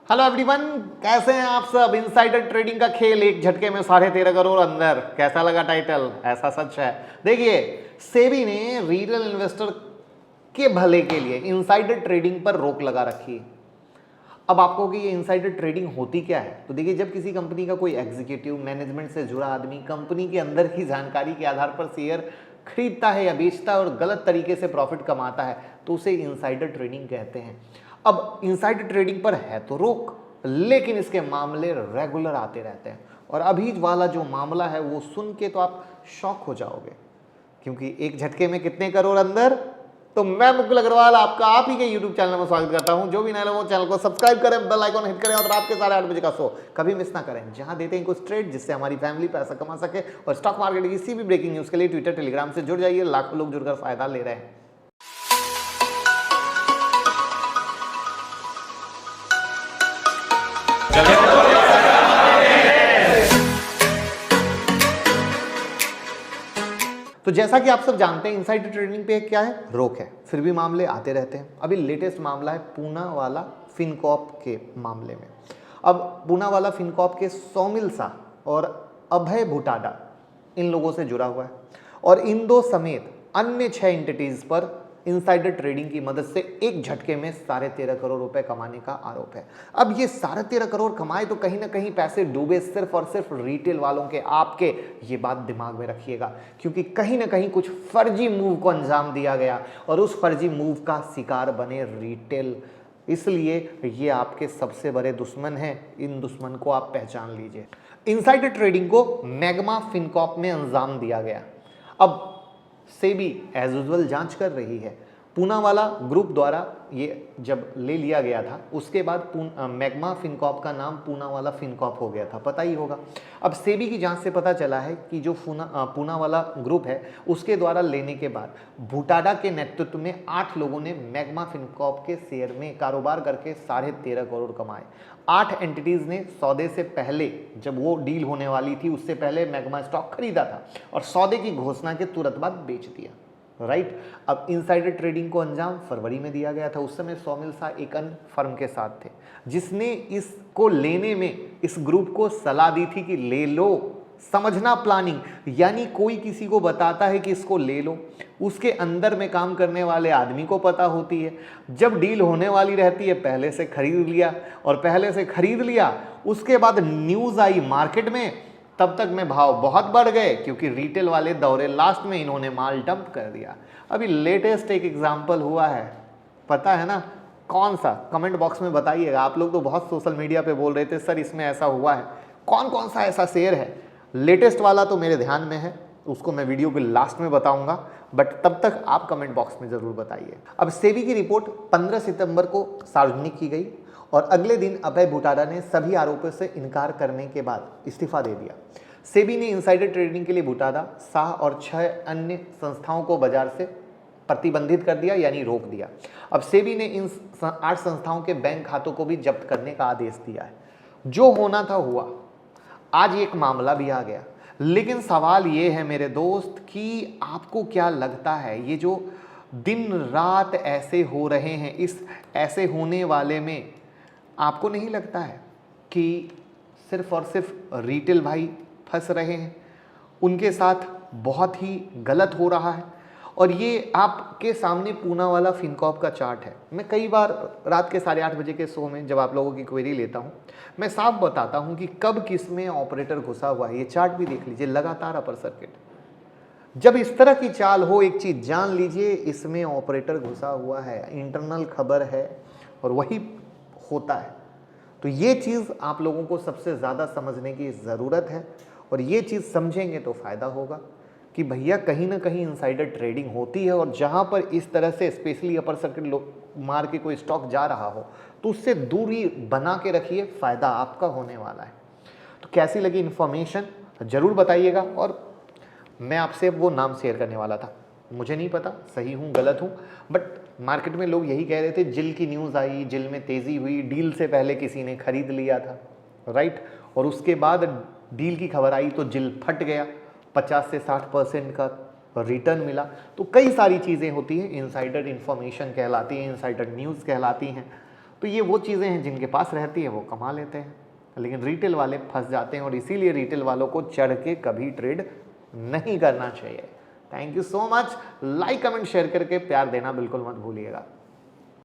Hello everyone, कैसे हैं आप सब। इनसाइडर ट्रेडिंग का खेल एक झटके में 13.5 करोड़ अंदर। कैसा लगा टाइटल? ऐसा सच है। देखिए, सेबी ने रिटेल इन्वेस्टर के भले के लिए इनसाइडर ट्रेडिंग पर रोक लगा रखी है। अब आपको कि ये इनसाइडर ट्रेडिंग होती क्या है, तो देखिए, जब किसी कंपनी का कोई एग्जीक्यूटिव मैनेजमेंट से जुड़ा आदमी कंपनी के अंदर की जानकारी के आधार पर शेयर खरीदता है या बेचता है और गलत तरीके से प्रॉफिट कमाता है, तो उसे इनसाइडर ट्रेडिंग कहते हैं। अब इनसाइडर ट्रेडिंग पर है तो रोक, लेकिन इसके मामले रेगुलर आते रहते हैं। और अभी वाला जो मामला है वो सुन के तो आप शॉक हो जाओगे, क्योंकि एक झटके में कितने करोड़ अंदर। तो मैं मुकुल अग्रवाल आपका आप ही के YouTube चैनल में स्वागत करता हूं। जो भी नए लोग चैनल को सब्सक्राइब करें, बेल आइकॉन हिट करें और रात के 8:30 का शो कभी मिस ना करें, जहां देते हैं कुछ ट्रेड जिससे हमारी फैमिली पैसा कमा सके। और स्टॉक मार्केट की किसी भी ब्रेकिंग न्यूज के लिए ट्विटर टेलीग्राम से जुड़ जाइए, लाखों लोग जुड़कर फायदा ले रहे हैं। तो जैसा कि आप सब जानते हैं, इनसाइडर ट्रेडिंग पे क्या है, रोक है, फिर भी मामले आते रहते हैं। अभी लेटेस्ट मामला है पूना वाला फिनकॉर्प के मामले में। अब पूना वाला फिनकॉर्प के सौमिल शाह और अभय भुटाडा इन लोगों से जुड़ा हुआ है, और इन दो समेत अन्य 6 एंटिटीज पर इनसाइडर ट्रेडिंग की मदद से एक झटके में 13.5 करोड़ रुपए कमाने का आरोप है। अब ये 13.5 करोड़ कमाए तो कहीं ना कहीं पैसे डूबे सिर्फ और सिर्फ रिटेल वालों के, आपके। ये बात दिमाग में रखिएगा, क्योंकि कहीं ना कहीं कुछ फर्जी मूव को अंजाम दिया गया और उस फर्जी मूव का शिकार बने रिटेल। इसलिए ये आपके सबसे बड़े दुश्मन हैं। इन दुश्मन को आप पहचान लीजिए। इनसाइडर ट्रेडिंग को मैग्मा फिनकॉर्प में अंजाम दिया गया। अब सेबी एज यूजुअल जांच कर रही है। पूना वाला ग्रुप द्वारा ये जब ले लिया गया था, उसके बाद मैग्मा फिनकॉर्प का नाम पूना वाला फिनकॉर्प हो गया था, पता ही होगा। अब सेबी की जांच से पता चला है कि जो पूना वाला ग्रुप है, उसके द्वारा लेने के बाद भुटाडा के नेतृत्व में 8 लोगों ने मैग्मा फिनकॉर्प के शेयर में कारोबार करके 13.5 करोड़ कमाए। 8 एंटिटीज ने सौदे से पहले, जब वो डील होने वाली थी उससे पहले मैग्मा स्टॉक खरीदा था और सौदे की घोषणा के तुरंत बाद बेच दिया। राइट। अब इनसाइडर ट्रेडिंग को अंजाम फरवरी में दिया गया था। उस समय सौमिल शाह एक अन्य फर्म के साथ थे, जिसने इसको लेने में इस ग्रुप को सलाह दी थी कि ले लो। समझना प्लानिंग, यानी कोई किसी को बताता है कि इसको ले लो, उसके अंदर में काम करने वाले आदमी को पता होती है। जब डील होने वाली रहती है पहले से खरीद लिया, और पहले से खरीद लिया उसके बाद न्यूज आई मार्केट में, तब तक में भाव बहुत बढ़ गए, क्योंकि रिटेल वाले दौरे लास्ट में इन्होंने माल डंप कर दिया। अभी लेटेस्ट एक एग्जांपल हुआ है, पता है ना कौन सा? कमेंट बॉक्स में बताइएगा। आप लोग तो बहुत सोशल मीडिया पे बोल रहे थे सर इसमें ऐसा हुआ है। कौन कौन सा ऐसा शेयर है? लेटेस्ट वाला तो मेरे ध्यान में है, उसको मैं वीडियो के लास्ट में बताऊंगा, बट तब तक आप कमेंट बॉक्स में जरूर बताइए। अब सेबी की रिपोर्ट 15 सितंबर को सार्वजनिक की गई और अगले दिन अभय भुटाडा ने सभी आरोपों से इनकार करने के बाद इस्तीफा दे दिया। सेबी ने इनसाइडर ट्रेडिंग के लिए भुटाडा, शाह और 6 अन्य संस्थाओं को बाजार से प्रतिबंधित कर दिया, यानी रोक दिया। अब सेबी ने इन 8 संस्थाओं के बैंक खातों को भी जब्त करने का आदेश दिया है। जो होना था हुआ। आज एक मामला भी आ गया, लेकिन सवाल ये है मेरे दोस्त कि आपको क्या लगता है, ये जो दिन रात ऐसे हो रहे हैं, इस ऐसे होने वाले में आपको नहीं लगता है कि सिर्फ और सिर्फ रिटेल भाई फंस रहे हैं? उनके साथ बहुत ही गलत हो रहा है। और ये आपके सामने पूना वाला फिनकॉर्प का चार्ट है। मैं कई बार रात के 8:30 बजे के शो में जब आप लोगों की क्वेरी लेता हूँ, मैं साफ बताता हूँ कि कब किस में ऑपरेटर घुसा हुआ है। ये चार्ट भी देख लीजिए, लगातार अपर सर्किट। जब इस तरह की चाल हो, एक चीज जान लीजिए, इसमें ऑपरेटर घुसा हुआ है, इंटरनल खबर है और वही होता है। तो ये चीज़ आप लोगों को सबसे ज़्यादा समझने की ज़रूरत है, और ये चीज़ समझेंगे तो फ़ायदा होगा कि भैया कहीं ना कहीं इनसाइडर ट्रेडिंग होती है, और जहाँ पर इस तरह से स्पेशली अपर सर्किट मार के कोई स्टॉक जा रहा हो तो उससे दूरी बना के रखिए, फ़ायदा आपका होने वाला है। तो कैसी लगी इन्फॉर्मेशन ज़रूर बताइएगा। और मैं आपसे वो नाम शेयर करने वाला था, मुझे नहीं पता सही हूँ गलत हूँ, बट मार्केट में लोग यही कह रहे थे, जिल की न्यूज़ आई, जिल में तेज़ी हुई, डील से पहले किसी ने खरीद लिया था, राइट, और उसके बाद डील की खबर आई तो जिल फट गया, 50 से 60% का रिटर्न मिला। तो कई सारी चीज़ें होती हैं, इनसाइडर इन्फॉर्मेशन कहलाती हैं, इनसाइडर न्यूज़ कहलाती हैं। तो ये वो चीज़ें हैं जिनके पास रहती है वो कमा लेते हैं, लेकिन रिटेल वाले फंस जाते हैं और इसीलिए रिटेल वालों को चढ़ के कभी ट्रेड नहीं करना चाहिए। Thank you so much. Like comment share करके प्यार देना बिल्कुल मत भूलिएगा।